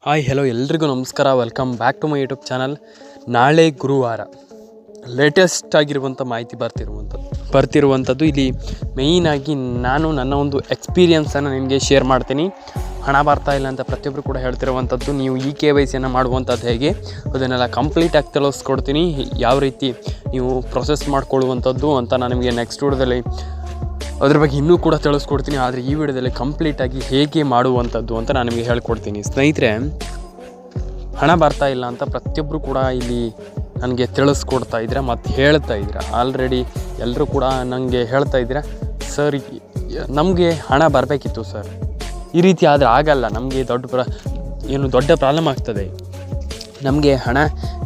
Hi hello ಎಲ್ರಿಗೂ ನಮಸ್ಕಾರ. Welcome back to my YouTube channel. ನಾಳೆ ಗುರುವಾರ ಲೇಟೆಸ್ಟ್ ಆಗಿರುವಂಥ ಮಾಹಿತಿ ಬರ್ತಿರುವಂಥದ್ದು ಇಲ್ಲಿ ಮೇಯ್ನಾಗಿ ನಾನು ನನ್ನ ಒಂದು ಎಕ್ಸ್ಪೀರಿಯನ್ಸನ್ನು ನಿಮಗೆ ಶೇರ್ ಮಾಡ್ತೀನಿ. ಹಣ ಬರ್ತಾ ಇಲ್ಲ ಅಂತ ಪ್ರತಿಯೊಬ್ಬರು ಕೂಡ ಹೇಳ್ತಿರುವಂಥದ್ದು. ನೀವು KYCಯನ್ನು ಮಾಡುವಂಥದ್ದು ಹೇಗೆ ಅದನ್ನೆಲ್ಲ ಕಂಪ್ಲೀಟಾಗಿ ತಿಳಿಸ್ಕೊಡ್ತೀನಿ. ಯಾವ ರೀತಿ ನೀವು ಪ್ರೊಸೆಸ್ ಮಾಡ್ಕೊಳ್ಳುವಂಥದ್ದು ಅಂತ ನಾನು ನಿಮಗೆ ನೆಕ್ಸ್ಟ್ ವಿಡಿಯೋದಲ್ಲಿ ಅದ್ರ ಬಗ್ಗೆ ಇನ್ನೂ ಕೂಡ ತಿಳಿಸ್ಕೊಡ್ತೀನಿ. ಆದರೆ ಈ ವಿಡಿಯೋದಲ್ಲಿ ಕಂಪ್ಲೀಟಾಗಿ ಹೇಗೆ ಮಾಡುವಂಥದ್ದು ಅಂತ ನಾನು ನಿಮಗೆ ಹೇಳ್ಕೊಡ್ತೀನಿ. ಸ್ನೇಹಿತರೆ, ಹಣ ಬರ್ತಾ ಇಲ್ಲ ಅಂತ ಪ್ರತಿಯೊಬ್ಬರು ಕೂಡ ಇಲ್ಲಿ ನನಗೆ ತಿಳಿಸ್ಕೊಡ್ತಾ ಇದ್ದೀರಾ ಮತ್ತು ಹೇಳ್ತಾ ಇದ್ದೀರಾ. ಆಲ್ರೆಡಿ ಎಲ್ಲರೂ ಕೂಡ ನನಗೆ ಹೇಳ್ತಾ ಇದ್ದೀರಾ, ಸರ್ ನಮಗೆ ಹಣ ಬರಬೇಕಿತ್ತು ಸರ್, ಈ ರೀತಿ ಆದರೆ ಆಗಲ್ಲ, ನಮಗೆ ದೊಡ್ಡ ಪ್ರಾಬ್ಲಮ್ ಆಗ್ತದೆ, ನಮಗೆ ಹಣ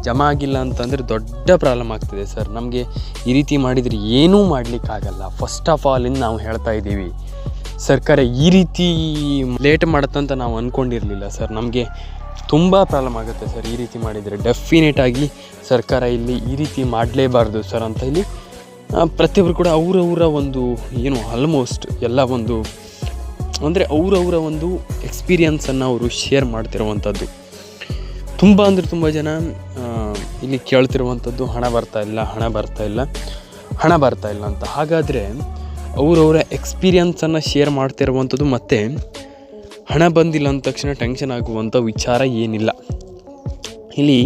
ಜಮಾ ಆಗಿಲ್ಲ ಅಂತಂದರೆ ದೊಡ್ಡ ಪ್ರಾಬ್ಲಮ್ ಆಗ್ತದೆ ಸರ್, ನಮಗೆ ಈ ರೀತಿ ಮಾಡಿದರೆ ಏನೂ ಮಾಡಲಿಕ್ಕಾಗಲ್ಲ. ಫಸ್ಟ್ ಆಫ್ ಆಲ್ ನಾವು ಹೇಳ್ತಾ ಇದ್ದೀವಿ, ಸರ್ಕಾರ ಈ ರೀತಿ ಲೇಟ್ ಮಾಡುತ್ತಂತ ನಾವು ಅಂದ್ಕೊಂಡಿರಲಿಲ್ಲ ಸರ್, ನಮಗೆ ತುಂಬ ಪ್ರಾಬ್ಲಮ್ ಆಗುತ್ತೆ ಸರ್ ಈ ರೀತಿ ಮಾಡಿದರೆ. ಡೆಫಿನೆಟಾಗಿ ಸರ್ಕಾರ ಇಲ್ಲಿ ಈ ರೀತಿ ಮಾಡಲೇಬಾರ್ದು ಸರ್ ಅಂತ ಇಲ್ಲಿ ಪ್ರತಿಯೊಬ್ಬರು ಕೂಡ ಅವರವರ ಒಂದು ಆಲ್ಮೋಸ್ಟ್ ಎಲ್ಲ ಒಂದು ಅಂದರೆ ಅವರವರ ಒಂದು ಎಕ್ಸ್ಪೀರಿಯನ್ಸನ್ನು ಅವರು ಶೇರ್ ಮಾಡ್ತಿರುವಂಥದ್ದು. ತುಂಬ ಜನ ಇಲ್ಲಿ ಕೇಳ್ತಿರುವಂಥದ್ದು ಹಣ ಬರ್ತಾ ಇಲ್ಲ ಅಂತ. ಹಾಗಾದರೆ ಅವರವರ ಎಕ್ಸ್ಪೀರಿಯನ್ಸನ್ನು ಶೇರ್ ಮಾಡ್ತಿರುವಂಥದ್ದು ಮತ್ತು ಹಣ ಬಂದಿಲ್ಲ ಅಂದ ತಕ್ಷಣ ಟೆನ್ಷನ್ ಆಗುವಂಥ ವಿಚಾರ ಏನಿಲ್ಲ. ಇಲ್ಲಿ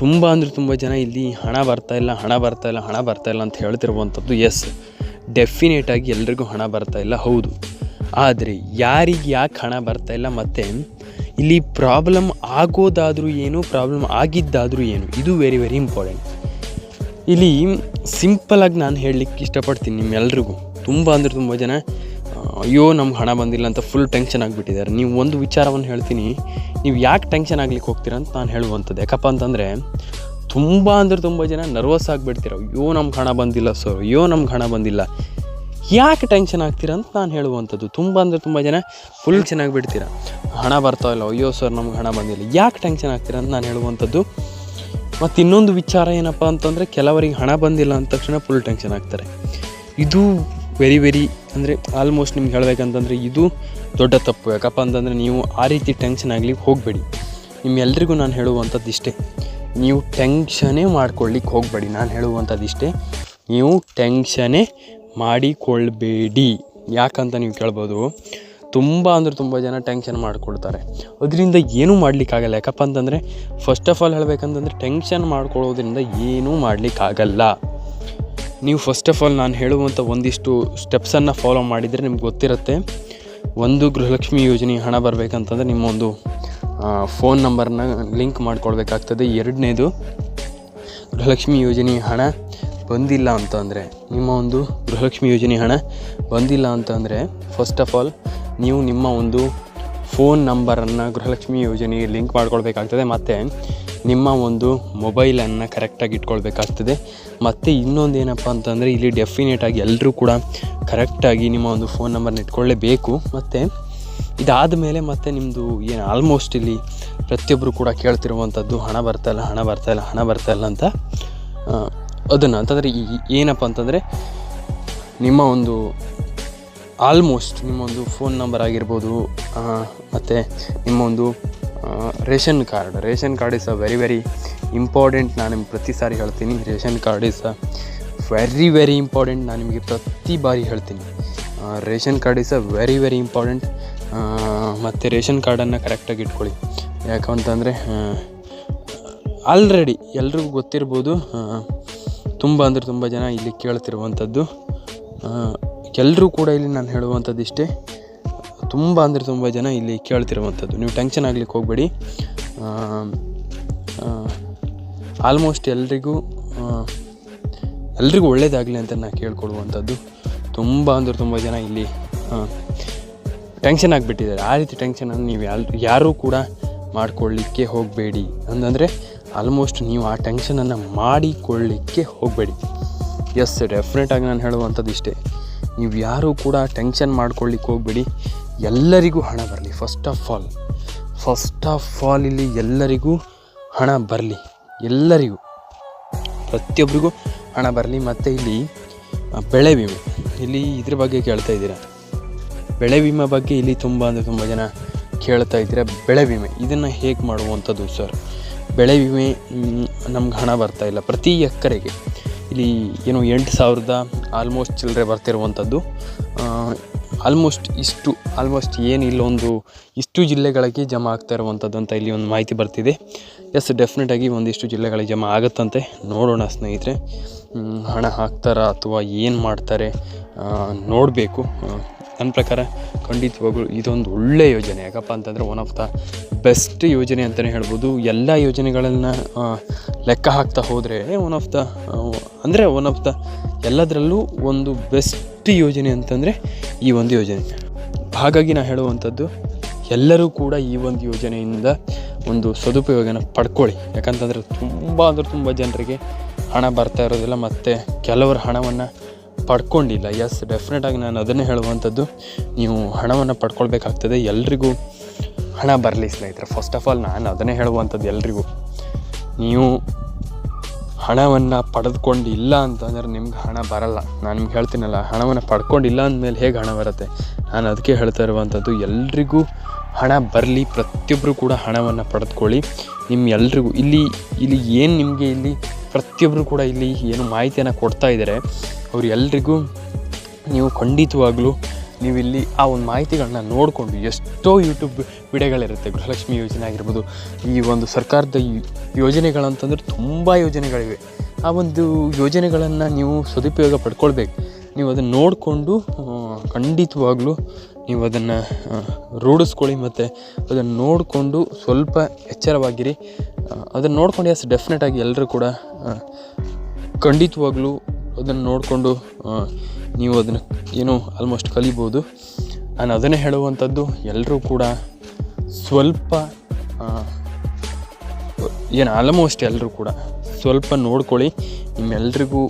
ತುಂಬ ಜನ ಇಲ್ಲಿ ಹಣ ಬರ್ತಾ ಇಲ್ಲ ಅಂತ ಹೇಳ್ತಿರುವಂಥದ್ದು. ಎಸ್, ಡೆಫಿನೆಟಾಗಿ ಎಲ್ರಿಗೂ ಹಣ ಬರ್ತಾ ಇಲ್ಲ, ಹೌದು. ಆದರೆ ಯಾರಿಗೆ ಯಾಕೆ ಹಣ ಬರ್ತಾ ಇಲ್ಲ ಮತ್ತು ಇಲ್ಲಿ ಪ್ರಾಬ್ಲಮ್ ಆಗೋದಾದರೂ ಏನು, ಪ್ರಾಬ್ಲಮ್ ಆಗಿದ್ದಾದರೂ ಏನು, ಇದು ವೆರಿ ವೆರಿ ಇಂಪಾರ್ಟೆಂಟ್. ಇಲ್ಲಿ ಸಿಂಪಲಾಗಿ ನಾನು ಹೇಳಲಿಕ್ಕೆ ಇಷ್ಟಪಡ್ತೀನಿ ನಿಮ್ಮೆಲ್ರಿಗೂ. ತುಂಬ ಜನ ಅಯ್ಯೋ ನಮ್ಗೆ ಹಣ ಬಂದಿಲ್ಲ ಅಂತ ಫುಲ್ ಟೆನ್ಷನ್ ಆಗಿಬಿಟ್ಟಿದ್ದಾರೆ. ನೀವು ಒಂದು ವಿಚಾರವನ್ನು ಹೇಳ್ತೀನಿ, ನೀವು ಯಾಕೆ ಟೆನ್ಷನ್ ಆಗ್ಲಿಕ್ಕೆ ಹೋಗ್ತೀರ ಅಂತ ನಾನು ಹೇಳುವಂಥದ್ದು. ಯಾಕಪ್ಪ ಅಂತಂದರೆ ತುಂಬ ಜನ ನರ್ವಸ್ ಆಗಿಬಿಡ್ತೀರ. ಅಯ್ಯೋ ನಮ್ಗೆ ಹಣ ಬಂದಿಲ್ಲ ಸರ್, ಅಯ್ಯೋ ನಮ್ಗೆ ಹಣ ಬಂದಿಲ್ಲ, ಯಾಕೆ ಟೆನ್ಷನ್ ಆಗ್ತೀರ ಅಂತ ನಾನು ಹೇಳುವಂಥದ್ದು. ತುಂಬ ಜನ ಫುಲ್ ಚೆನ್ನಾಗಿ ಬಿಡ್ತೀರ, ಹಣ ಬರ್ತಾಯಿಲ್ಲ, ಅಯ್ಯೋ ಸರ್ ನಮ್ಗೆ ಹಣ ಬಂದಿಲ್ಲ, ಯಾಕೆ ಟೆನ್ಷನ್ ಆಗ್ತೀರ ಅಂತ ನಾನು ಹೇಳುವಂಥದ್ದು. ಮತ್ತು ಇನ್ನೊಂದು ವಿಚಾರ ಏನಪ್ಪ ಅಂತಂದರೆ, ಕೆಲವರಿಗೆ ಹಣ ಬಂದಿಲ್ಲ ಅಂದ ತಕ್ಷಣ ಫುಲ್ ಟೆನ್ಷನ್ ಆಗ್ತಾರೆ. ಇದು ವೆರಿ ಅಂದರೆ ಆಲ್ಮೋಸ್ಟ್ ನಿಮ್ಗೆ ಹೇಳಬೇಕಂತಂದರೆ ಇದು ದೊಡ್ಡ ತಪ್ಪು. ಯಾಕಪ್ಪ ಅಂತಂದರೆ ನೀವು ಆ ರೀತಿ ಟೆನ್ಷನ್ ಆಗಲಿಕ್ಕೆ ಹೋಗಬೇಡಿ. ನಿಮ್ಮೆಲ್ರಿಗೂ ನಾನು ಹೇಳುವಂಥದ್ದು ಇಷ್ಟೇ, ನೀವು ಟೆನ್ಷನೇ ಮಾಡ್ಕೊಳ್ಳಿಕ್ಕೆ ಹೋಗಬೇಡಿ. ನಾನು ಹೇಳುವಂಥದ್ದು ಇಷ್ಟೇ, ನೀವು ಟೆನ್ಷನೇ ಮಾಡಿಕೊಳ್ಬೇಡಿ. ಯಾಕಂತ ನೀವು ಕೇಳ್ಬೋದು, ತುಂಬ ಜನ ಟೆನ್ಷನ್ ಮಾಡ್ಕೊಳ್ತಾರೆ, ಅದರಿಂದ ಏನೂ ಮಾಡಲಿಕ್ಕಾಗಲ್ಲ. ಯಾಕಪ್ಪ ಅಂತಂದರೆ ಫಸ್ಟ್ ಆಫ್ ಆಲ್ ಹೇಳಬೇಕಂತಂದರೆ ಟೆನ್ಷನ್ ಮಾಡ್ಕೊಳ್ಳೋದ್ರಿಂದ ಏನೂ ಮಾಡಲಿಕ್ಕಾಗಲ್ಲ. ನೀವು ಫಸ್ಟ್ ಆಫ್ ಆಲ್ ನಾನು ಹೇಳುವಂಥ ಒಂದಿಷ್ಟು ಸ್ಟೆಪ್ಸನ್ನು ಫಾಲೋ ಮಾಡಿದರೆ ನಿಮ್ಗೆ ಗೊತ್ತಿರುತ್ತೆ. ಒಂದು, ಗೃಹಲಕ್ಷ್ಮಿ ಯೋಜನೆ ಹಣ ಬರಬೇಕಂತಂದರೆ ನಿಮ್ಮ ಒಂದು ಫೋನ್ ನಂಬರ್ನ ಲಿಂಕ್ ಮಾಡ್ಕೊಳ್ಬೇಕಾಗ್ತದೆ. ಎರಡನೇದು, ಗೃಹಲಕ್ಷ್ಮಿ ಯೋಜನೆ ಹಣ ಬಂದಿಲ್ಲ ಅಂತಂದರೆ, ನಿಮ್ಮ ಒಂದು ಗೃಹಲಕ್ಷ್ಮಿ ಯೋಜನೆ ಹಣ ಬಂದಿಲ್ಲ ಅಂತಂದರೆ ಫಸ್ಟ್ ಆಫ್ ಆಲ್ ನೀವು ನಿಮ್ಮ ಒಂದು ಫೋನ್ ನಂಬರನ್ನು ಗೃಹಲಕ್ಷ್ಮಿ ಯೋಜನೆಗೆ ಲಿಂಕ್ ಮಾಡ್ಕೊಳ್ಬೇಕಾಗ್ತದೆ. ಮತ್ತು ನಿಮ್ಮ ಒಂದು ಮೊಬೈಲನ್ನು ಕರೆಕ್ಟಾಗಿ ಇಟ್ಕೊಳ್ಬೇಕಾಗ್ತದೆ. ಮತ್ತು ಇನ್ನೊಂದು ಏನಪ್ಪ ಅಂತಂದರೆ, ಇಲ್ಲಿ ಡೆಫಿನೆಟಾಗಿ ಎಲ್ಲರೂ ಕೂಡ ಕರೆಕ್ಟಾಗಿ ನಿಮ್ಮ ಒಂದು ಫೋನ್ ನಂಬರ್ನ ಇಟ್ಕೊಳ್ಳೇಬೇಕು. ಮತ್ತು ಇದಾದ ಮೇಲೆ ಮತ್ತೆ ನಿಮ್ಮದು ಆಲ್ಮೋಸ್ಟ್ ಇಲ್ಲಿ ಪ್ರತಿಯೊಬ್ಬರು ಕೂಡ ಕೇಳ್ತಿರುವಂಥದ್ದು ಹಣ ಬರ್ತಾ ಇಲ್ಲ ಅಂತ. ಅದನ್ನು ಅಂತಂದರೆ ಏನಪ್ಪ ಅಂತಂದರೆ, ನಿಮ್ಮ ಒಂದು ಆಲ್ಮೋಸ್ಟ್ ನಿಮ್ಮೊಂದು ಫೋನ್ ನಂಬರ್ ಆಗಿರ್ಬೋದು, ಮತ್ತು ನಿಮ್ಮೊಂದು ration card is a very important. ನಾನು ನಿಮ್ಗೆ ಪ್ರತಿ ಸಾರಿ ಹೇಳ್ತೀನಿ, ration card is a very important. ನಾನು ನಿಮಗೆ ಪ್ರತಿ ಬಾರಿ ಹೇಳ್ತೀನಿ, ration card is a very important. ಮತ್ತು ರೇಷನ್ ಕಾರ್ಡನ್ನು ಕರೆಕ್ಟಾಗಿ ಇಟ್ಕೊಳ್ಳಿ. ಯಾಕಂತಂದರೆ ಆಲ್ರೆಡಿ ಎಲ್ರಿಗೂ ಗೊತ್ತಿರ್ಬೋದು, ತುಂಬ ಜನ ಇಲ್ಲಿ ಕೇಳ್ತಿರುವಂಥದ್ದು. ಎಲ್ಲರೂ ಕೂಡ ಇಲ್ಲಿ ನಾನು ಹೇಳುವಂಥದ್ದು ಇಷ್ಟೇ, ತುಂಬ ಜನ ಇಲ್ಲಿ ಕೇಳ್ತಿರುವಂಥದ್ದು. ನೀವು ಟೆನ್ಷನ್ ಆಗ್ಲಿಕ್ಕೆ ಹೋಗಬೇಡಿ. ಆಲ್ಮೋಸ್ಟ್ ಎಲ್ರಿಗೂ ಒಳ್ಳೆಯದಾಗಲಿ ಅಂತ ನಾನು ಕೇಳ್ಕೊಡುವಂಥದ್ದು. ತುಂಬ ಜನ ಇಲ್ಲಿ ಟೆನ್ಷನ್ ಆಗಿಬಿಟ್ಟಿದ್ದಾರೆ. ಆ ರೀತಿ ಟೆನ್ಷನನ್ನು ನೀವು ಯಾರೂ ಕೂಡ ಮಾಡಿಕೊಳ್ಳಿಕ್ಕೆ ಹೋಗಬೇಡಿ. ಅಂತಂದರೆ ಆಲ್ಮೋಸ್ಟ್ ನೀವು ಆ ಟೆನ್ಷನನ್ನು ಮಾಡಿಕೊಳ್ಳಿಕ್ಕೆ ಹೋಗಬೇಡಿ. ಎಸ್, ಡೆಫಿನೆಟಾಗಿ ನಾನು ಹೇಳುವಂಥದ್ದು ಇಷ್ಟೇ, ನೀವು ಯಾರೂ ಕೂಡ ಟೆನ್ಷನ್ ಮಾಡ್ಕೊಳ್ಳಿಕ್ಕೆ ಹೋಗಬೇಡಿ. ಎಲ್ಲರಿಗೂ ಹಣ ಬರಲಿ. ಫಸ್ಟ್ ಆಫ್ ಆಲ್ ಇಲ್ಲಿ ಎಲ್ಲರಿಗೂ ಹಣ ಬರಲಿ, ಎಲ್ಲರಿಗೂ ಪ್ರತಿಯೊಬ್ಬರಿಗೂ ಹಣ ಬರಲಿ. ಮತ್ತು ಇಲ್ಲಿ ಬೆಳೆ ವಿಮೆ, ಇಲ್ಲಿ ಇದ್ರ ಬಗ್ಗೆ ಕೇಳ್ತಾ ಇದ್ದೀರಾ. ಬೆಳೆ ವಿಮೆ ಬಗ್ಗೆ ಇಲ್ಲಿ ತುಂಬ ಜನ ಕೇಳ್ತಾ ಇದ್ದೀರಾ, ಬೆಳೆ ವಿಮೆ ಇದನ್ನು ಹೇಗೆ ಮಾಡುವಂಥದ್ದು ಸರ್? ಬೆಳೆ ವಿಮೆ ನಮ್ಗೆ ಹಣ ಬರ್ತಾಯಿಲ್ಲ ಪ್ರತಿ ಎಕರೆಗೆ. ಇಲ್ಲಿ ಏನು 8,000 ಆಲ್ಮೋಸ್ಟ್ ಚಿಲ್ಲರೆ ಬರ್ತಿರುವಂಥದ್ದು. ಆಲ್ಮೋಸ್ಟ್ ಏನಿಲ್ಲ ಇಷ್ಟು ಜಿಲ್ಲೆಗಳಿಗೆ ಜಮಾ ಆಗ್ತಾ ಇರುವಂಥದ್ದು ಅಂತ ಇಲ್ಲಿ ಒಂದು ಮಾಹಿತಿ ಬರ್ತಿದೆ. ಎಸ್, ಡೆಫಿನೆಟಾಗಿ ಒಂದಿಷ್ಟು ಜಿಲ್ಲೆಗಳಿಗೆ ಜಮಾ ಆಗುತ್ತಂತೆ. ನೋಡೋಣ ಸ್ನೇಹಿತರೆ, ಹಣ ಹಾಕ್ತಾರಾ ಅಥವಾ ಏನು ಮಾಡ್ತಾರೆ ನೋಡಬೇಕು. ನನ್ನ ಪ್ರಕಾರ ಖಂಡಿತವಾಗ್ಲೂ ಇದೊಂದು ಒಳ್ಳೆಯ ಯೋಜನೆ. ಯಾಕಪ್ಪ ಅಂತಂದರೆ ಒನ್ ಆಫ್ ದ ಬೆಸ್ಟ್ ಯೋಜನೆ ಅಂತಲೇ ಹೇಳ್ಬೋದು. ಎಲ್ಲ ಯೋಜನೆಗಳನ್ನು ಲೆಕ್ಕ ಹಾಕ್ತಾ ಹೋದರೆ ಒನ್ ಆಫ್ ದ ಎಲ್ಲದರಲ್ಲೂ ಒಂದು ಬೆಸ್ಟ್ ಯೋಜನೆ ಅಂತಂದರೆ ಈ ಒಂದು ಯೋಜನೆ. ಹಾಗಾಗಿ ನಾನು ಹೇಳುವಂಥದ್ದು, ಎಲ್ಲರೂ ಕೂಡ ಈ ಒಂದು ಯೋಜನೆಯಿಂದ ಒಂದು ಸದುಪಯೋಗನ ಪಡ್ಕೊಳ್ಳಿ. ಯಾಕಂತಂದರೆ ತುಂಬ ಜನರಿಗೆ ಹಣ ಬರ್ತಾ ಇರೋದಿಲ್ಲ, ಮತ್ತು ಕೆಲವರು ಹಣವನ್ನು ಪಡ್ಕೊಂಡಿಲ್ಲ. ಎಸ್, ಡೆಫಿನೆಟಾಗಿ ನಾನು ಅದನ್ನೇ ಹೇಳುವಂಥದ್ದು, ನೀವು ಹಣವನ್ನು ಪಡ್ಕೊಳ್ಬೇಕಾಗ್ತದೆ. ಎಲ್ರಿಗೂ ಹಣ ಬರಲಿ ಸ್ನೇಹಿತರೆ. ಫಸ್ಟ್ ಆಫ್ ಆಲ್ ನಾನು ಅದನ್ನೇ ಹೇಳುವಂಥದ್ದು ಎಲ್ರಿಗೂ, ನೀವು ಹಣವನ್ನು ಪಡೆದುಕೊಂಡಿಲ್ಲ ಅಂತಂದರೆ ನಿಮ್ಗೆ ಹಣ ಬರಲ್ಲ. ನಾನು ನಿಮ್ಗೆ ಹೇಳ್ತೀನಲ್ಲ, ಹಣವನ್ನು ಪಡ್ಕೊಂಡಿಲ್ಲ ಅಂದಮೇಲೆ ಹೇಗೆ ಹಣ ಬರುತ್ತೆ? ನಾನು ಅದಕ್ಕೆ ಹೇಳ್ತಾ ಇರುವಂಥದ್ದು, ಎಲ್ರಿಗೂ ಹಣ ಬರಲಿ. ಪ್ರತಿಯೊಬ್ಬರು ಕೂಡ ಹಣವನ್ನು ಪಡೆದುಕೊಳ್ಳಿ. ಎಲ್ರಿಗೂ ಇಲ್ಲಿ ಏನು ನಿಮಗೆ ಇಲ್ಲಿ ಪ್ರತಿಯೊಬ್ಬರು ಕೂಡ ಇಲ್ಲಿ ಏನು ಮಾಹಿತಿಯನ್ನು ಕೊಡ್ತಾ ಇದ್ದಾರೆ, ಅವ್ರು ಎಲ್ರಿಗೂ ನೀವು ಖಂಡಿತವಾಗ್ಲೂ ನೀವಿಲ್ಲಿ ಆ ಒಂದು ಮಾಹಿತಿಗಳನ್ನ ನೋಡಿಕೊಂಡು, ಎಷ್ಟೋ ಯೂಟ್ಯೂಬ್ ವಿಡಿಯೋಗಳಿರುತ್ತೆ, ಗೃಹಲಕ್ಷ್ಮಿ ಯೋಜನೆ ಆಗಿರ್ಬೋದು, ಈ ಒಂದು ಸರ್ಕಾರದ ಯೋಜನೆಗಳಂತಂದ್ರೆ ತುಂಬ ಯೋಜನೆಗಳಿವೆ. ಆ ಒಂದು ಯೋಜನೆಗಳನ್ನು ನೀವು ಸದುಪಯೋಗ ಪಡ್ಕೊಳ್ಬೇಕು. ನೀವು ಅದನ್ನು ನೋಡಿಕೊಂಡು ಖಂಡಿತವಾಗ್ಲೂ ನೀವು ಅದನ್ನು ರೂಢಿಸ್ಕೊಳ್ಳಿ, ಮತ್ತು ಅದನ್ನು ನೋಡಿಕೊಂಡು ಸ್ವಲ್ಪ ಎಚ್ಚರವಾಗಿರಿ. ಅದನ್ನು ನೋಡ್ಕೊಂಡು ಎಸ್, ಡೆಫಿನೆಟಾಗಿ ಎಲ್ಲರೂ ಕೂಡ ಖಂಡಿತವಾಗ್ಲೂ ಅದನ್ನು ನೋಡಿಕೊಂಡು ನೀವು ಅದನ್ನು ಏನು ಆಲ್ಮೋಸ್ಟ್ ಕಲಿಬೋದು. ನಾನು ಅದನ್ನೇ ಹೇಳುವಂಥದ್ದು, ಎಲ್ಲರೂ ಕೂಡ ಸ್ವಲ್ಪ ಆಲ್ಮೋಸ್ಟ್ ಎಲ್ಲರೂ ಕೂಡ ಸ್ವಲ್ಪ ನೋಡ್ಕೊಳ್ಳಿ. ನಿಮ್ಮೆಲ್ರಿಗೂ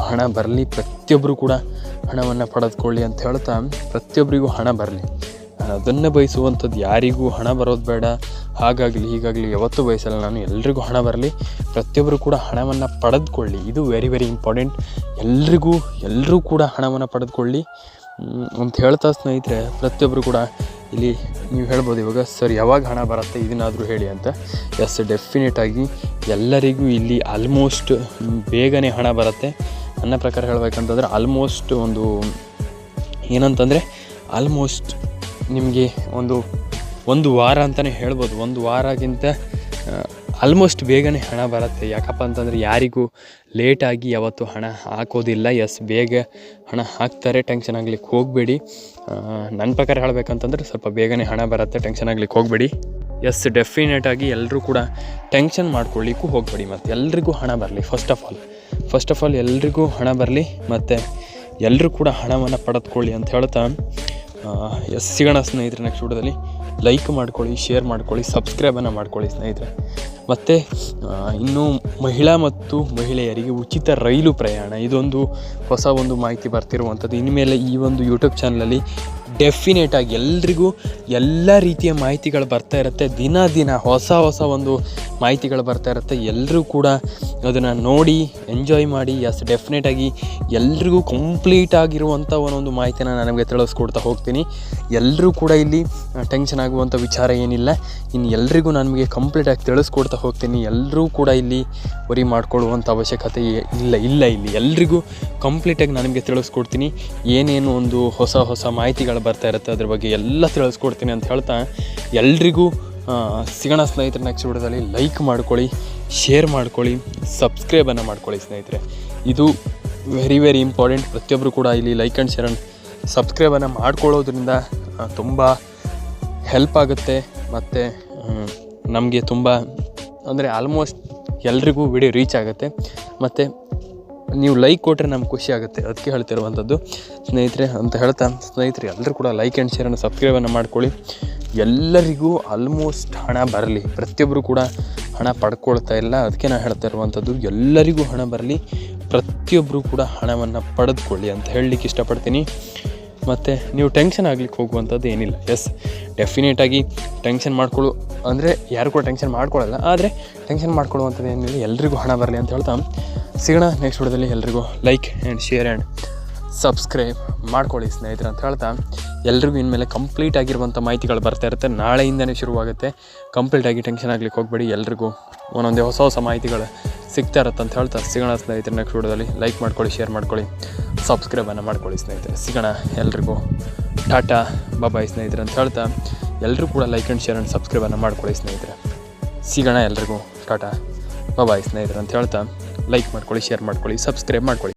ಹಣ ಬರಲಿ, ಪ್ರತಿಯೊಬ್ಬರು ಕೂಡ ಹಣವನ್ನು ಪಡೆದುಕೊಳ್ಳಿ ಅಂತ ಹೇಳ್ತಾ, ಪ್ರತಿಯೊಬ್ಬರಿಗೂ ಹಣ ಬರಲಿ. ನಾನು ಅದನ್ನು ಬಯಸುವಂಥದ್ದು, ಯಾರಿಗೂ ಹಣ ಬರೋದು ಬೇಡ, ಹಾಗಾಗಲಿ ಹೀಗಾಗಲಿ ಯಾವತ್ತೂ ಬಯಸಲ್ಲ ನಾನು. ಎಲ್ರಿಗೂ ಹಣ ಬರಲಿ, ಪ್ರತಿಯೊಬ್ಬರು ಕೂಡ ಹಣವನ್ನು ಪಡೆದುಕೊಳ್ಳಿ. ಇದು ವೆರಿ ವೆರಿ ಇಂಪಾರ್ಟೆಂಟ್. ಎಲ್ಲರೂ ಕೂಡ ಹಣವನ್ನು ಪಡೆದುಕೊಳ್ಳಿ ಅಂತ ಹೇಳ್ತಾ ಸ್ನೇಹಿತರೆ, ಪ್ರತಿಯೊಬ್ಬರು ಕೂಡ ಇಲ್ಲಿ ನೀವು ಹೇಳ್ಬೋದು ಇವಾಗ, ಸರ್ ಯಾವಾಗ ಹಣ ಬರುತ್ತೆ ಇದನ್ನಾದರೂ ಹೇಳಿ ಅಂತ. ಎಸ್, ಡೆಫಿನೆಟಾಗಿ ಎಲ್ಲರಿಗೂ ಇಲ್ಲಿ ಆಲ್ಮೋಸ್ಟ್ ಬೇಗನೆ ಹಣ ಬರುತ್ತೆ. ನನ್ನ ಪ್ರಕಾರ ಹೇಳಬೇಕಂತಂದರೆ ಆಲ್ಮೋಸ್ಟ್ ಆಲ್ಮೋಸ್ಟ್ ನಿಮಗೆ ಒಂದು ವಾರ ಅಂತಲೇ ಹೇಳ್ಬೋದು. ಒಂದು ವಾರಕ್ಕಿಂತ ಆಲ್ಮೋಸ್ಟ್ ಬೇಗನೆ ಹಣ ಬರುತ್ತೆ. ಯಾಕಪ್ಪ ಅಂತಂದರೆ ಯಾರಿಗೂ ಲೇಟಾಗಿ ಯಾವತ್ತೂ ಹಣ ಹಾಕೋದಿಲ್ಲ. ಎಸ್, ಬೇಗ ಹಣ ಹಾಕ್ತಾರೆ, ಟೆನ್ಷನ್ ಆಗ್ಲಿಕ್ಕೆ ಹೋಗಬೇಡಿ. ನನ್ನ ಪ್ರಕಾರ ಹೇಳಬೇಕಂತಂದ್ರೆ ಸ್ವಲ್ಪ ಬೇಗನೆ ಹಣ ಬರುತ್ತೆ, ಟೆನ್ಷನ್ ಆಗ್ಲಿಕ್ಕೆ ಹೋಗಬೇಡಿ. ಎಸ್, ಡೆಫಿನೆಟಾಗಿ ಎಲ್ಲರೂ ಕೂಡ ಟೆನ್ಷನ್ ಮಾಡ್ಕೊಳ್ಳಿಕ್ಕೂ ಹೋಗಬೇಡಿ. ಮತ್ತು ಎಲ್ರಿಗೂ ಹಣ ಬರಲಿ. ಫಸ್ಟ್ ಆಫ್ ಆಲ್ ಎಲ್ರಿಗೂ ಹಣ ಬರಲಿ, ಮತ್ತು ಎಲ್ಲರೂ ಕೂಡ ಹಣವನ್ನು ಪಡೆದುಕೊಳ್ಳಿ ಅಂತ ಹೇಳ್ತಾ, ಎಸ್, ಸಿಗೋಣ ಸ್ನೇಹಿತರೆ ನೆಕ್ಸ್ಟ್ ವಿಡಿಯೋದಲ್ಲಿ. ಲೈಕ್ ಮಾಡ್ಕೊಳ್ಳಿ, ಶೇರ್ ಮಾಡ್ಕೊಳ್ಳಿ, ಸಬ್ಸ್ಕ್ರೈಬನ್ನು ಮಾಡ್ಕೊಳ್ಳಿ ಸ್ನೇಹಿತರೆ. ಮತ್ತು ಇನ್ನು ಮಹಿಳೆಯರಿಗೆ ಉಚಿತ ರೈಲು ಪ್ರಯಾಣ, ಇದೊಂದು ಹೊಸ ಮಾಹಿತಿ ಬರ್ತಿರುವಂಥದ್ದು. ಇನ್ಮೇಲೆ ಈ ಒಂದು ಯೂಟ್ಯೂಬ್ ಚಾನಲಲ್ಲಿ ಡೆಫಿನೆಟಾಗಿ ಎಲ್ರಿಗೂ ಎಲ್ಲ ರೀತಿಯ ಮಾಹಿತಿಗಳು ಬರ್ತಾ ಇರುತ್ತೆ. ದಿನ ಹೊಸ ಮಾಹಿತಿಗಳು ಬರ್ತಾ ಇರುತ್ತೆ. ಎಲ್ಲರೂ ಕೂಡ ಅದನ್ನು ನೋಡಿ ಎಂಜಾಯ್ ಮಾಡಿ. ಎಸ್, ಡೆಫಿನೆಟಾಗಿ ಎಲ್ರಿಗೂ ಕಂಪ್ಲೀಟ್ ಆಗಿರುವಂಥ ಒಂದೊಂದು ಮಾಹಿತಿನ ನನಗೆ ತಿಳಿಸ್ಕೊಡ್ತಾ ಹೋಗ್ತೀನಿ. ಎಲ್ಲರೂ ಕೂಡ ಇಲ್ಲಿ ಟೆನ್ಷನ್ ಆಗುವಂಥ ವಿಚಾರ ಏನಿಲ್ಲ. ಇನ್ನು ಎಲ್ರಿಗೂ ನನಗೆ ಕಂಪ್ಲೀಟಾಗಿ ತಿಳಿಸ್ಕೊಡ್ತಾ ಹೋಗ್ತೀನಿ. ಎಲ್ಲರೂ ಕೂಡ ಇಲ್ಲಿ ವರಿ ಮಾಡ್ಕೊಳ್ಳುವಂಥ ಅವಶ್ಯಕತೆ ಇಲ್ಲ. ಇಲ್ಲಿ ಎಲ್ರಿಗೂ ಕಂಪ್ಲೀಟಾಗಿ ನನಗೆ ತಿಳಿಸ್ಕೊಡ್ತೀನಿ. ಏನೇನು ಹೊಸ ಮಾಹಿತಿಗಳು ಬರ್ತಾ ಇರುತ್ತೆ ಅದ್ರ ಬಗ್ಗೆ ಎಲ್ಲ ತಿಳಿಸ್ಕೊಡ್ತೀನಿ ಅಂತ ಹೇಳ್ತಾ, ಎಲ್ರಿಗೂ ಸಿಗೋಣ ಸ್ನೇಹಿತರೆ ನೆಕ್ಸ್ಟ್ ವಿಡಿಯೋದಲ್ಲಿ. ಲೈಕ್ ಮಾಡ್ಕೊಳ್ಳಿ, ಶೇರ್ ಮಾಡ್ಕೊಳ್ಳಿ, ಸಬ್ಸ್ಕ್ರೈಬನ್ನು ಮಾಡ್ಕೊಳ್ಳಿ ಸ್ನೇಹಿತರೆ. ಇದು ವೆರಿ ವೆರಿ ಇಂಪಾರ್ಟೆಂಟ್. ಪ್ರತಿಯೊಬ್ಬರು ಕೂಡ ಇಲ್ಲಿ ಲೈಕ್ ಆ್ಯಂಡ್ ಶೇರ್ ಆ್ಯಂಡ್ ಸಬ್ಸ್ಕ್ರೈಬನ್ನು ಮಾಡ್ಕೊಳ್ಳೋದ್ರಿಂದ ತುಂಬ ಹೆಲ್ಪ್ ಆಗುತ್ತೆ. ಮತ್ತು ನಮಗೆ ತುಂಬ ಆಲ್ಮೋಸ್ಟ್ ಎಲ್ರಿಗೂ ವಿಡಿಯೋ ರೀಚ್ ಆಗುತ್ತೆ. ಮತ್ತು ನೀವು ಲೈಕ್ ಕೊಟ್ಟರೆ ನಮ್ಗೆ ಖುಷಿ ಆಗುತ್ತೆ, ಅದಕ್ಕೆ ಹೇಳ್ತಿರುವಂಥದ್ದು ಸ್ನೇಹಿತರೆ ಅಂತ ಹೇಳ್ತಾ, ಸ್ನೇಹಿತರೆ ಎಲ್ಲರೂ ಕೂಡ ಲೈಕ್ ಆ್ಯಂಡ್ ಶೇರ್ ಆ್ಯಂಡ್ ಸಬ್ಸ್ಕ್ರೈಬನ್ನು ಮಾಡ್ಕೊಳ್ಳಿ. ಎಲ್ಲರಿಗೂ ಆಲ್ಮೋಸ್ಟ್ ಹಣ ಬರಲಿ. ಪ್ರತಿಯೊಬ್ಬರು ಕೂಡ ಹಣ ಪಡ್ಕೊಳ್ತಾ ಇಲ್ಲ, ಅದಕ್ಕೆ ನಾನು ಹೇಳ್ತಾ ಇರುವಂಥದ್ದು, ಎಲ್ಲರಿಗೂ ಹಣ ಬರಲಿ, ಪ್ರತಿಯೊಬ್ಬರು ಕೂಡ ಹಣವನ್ನು ಪಡೆದುಕೊಳ್ಳಿ ಅಂತ ಹೇಳಲಿಕ್ಕೆ ಇಷ್ಟಪಡ್ತೀನಿ. ಮತ್ತು ನೀವು ಟೆನ್ಷನ್ ಆಗಲಿಕ್ಕೆ ಹೋಗುವಂಥದ್ದು ಏನಿಲ್ಲ. ಎಸ್, ಡೆಫಿನೆಟಾಗಿ ಟೆನ್ಷನ್ ಯಾರು ಕೂಡ ಟೆನ್ಷನ್ ಮಾಡ್ಕೊಳ್ಳಲ್ಲ, ಆದರೆ ಟೆನ್ಷನ್ ಮಾಡ್ಕೊಳ್ಳುವಂಥದ್ದು ಏನಿಲ್ಲ. ಎಲ್ರಿಗೂ ಹಣ ಬರಲಿ ಅಂತ ಹೇಳ್ತಾ ಸಿಗೋಣ ನೆಕ್ಸ್ಟ್ ವಿಡಿಯೋದಲ್ಲಿ. ಎಲ್ರಿಗೂ like and share and subscribe ಮಾಡ್ಕೊಳ್ಳಿ ಸ್ನೇಹಿತರೆ ಅಂತ ಹೇಳ್ತಾ ಎಲ್ರಿಗೂ ಇನ್ಮೇಲೆ ಕಂಪ್ಲೀಟ್ ಆಗಿರುವಂಥ ಮಾಹಿತಿಗಳು ಬರ್ತಾ ಇರುತ್ತೆ. ನಾಳೆಯಿಂದನೇ ಶುರುವಾಗುತ್ತೆ. ಕಂಪ್ಲೀಟಾಗಿ ಟೆನ್ಷನ್ ಆಗ್ಲಿಕ್ಕೆ ಹೋಗಬೇಡಿ. ಎಲ್ರಿಗೂ ಒಂದೊಂದೇ ಹೊಸ ಹೊಸ ಮಾಹಿತಿಗಳು ಸಿಗ್ತಾ ಇರುತ್ತೆ ಅಂತ ಹೇಳ್ತಾ ಸಿಗೋಣ ಸ್ನೇಹಿತರೆ ನೆಕ್ಸ್ಟ್ ವಿಡಿಯೋದಲ್ಲಿ. ಲೈಕ್ ಮಾಡ್ಕೊಳ್ಳಿ, ಶೇರ್ ಮಾಡ್ಕೊಳ್ಳಿ, ಸಬ್ಸ್ಕ್ರೈಬನ್ನು ಮಾಡ್ಕೊಳ್ಳಿ ಸ್ನೇಹಿತರೆ. ಸಿಗೋಣ ಎಲ್ರಿಗೂ. ಟಾಟಾ ಬಾಯ್ ಸ್ನೇಹಿತರೆ ಅಂತ ಹೇಳ್ತಾ ಎಲ್ಲರೂ ಕೂಡ ಲೈಕ್ ಆ್ಯಂಡ್ ಶೇರ್ ಆ್ಯಂಡ್ ಸಬ್ಸ್ಕ್ರೈಬನ್ನು ಮಾಡ್ಕೊಳ್ಳಿ ಸ್ನೇಹಿತರೆ. ಸಿಗೋಣ ಎಲ್ರಿಗೂ. ಟಾಟಾ ಬಾಯ್ ಸ್ನೇಹಿತರೆ ಅಂತ ಹೇಳ್ತಾ ಲೈಕ್ ಮಾಡ್ಕೊಳ್ಳಿ, ಶೇರ್ ಮಾಡ್ಕೊಳ್ಳಿ, ಸಬ್ಸ್ಕ್ರೈಬ್ ಮಾಡ್ಕೊಳ್ಳಿ.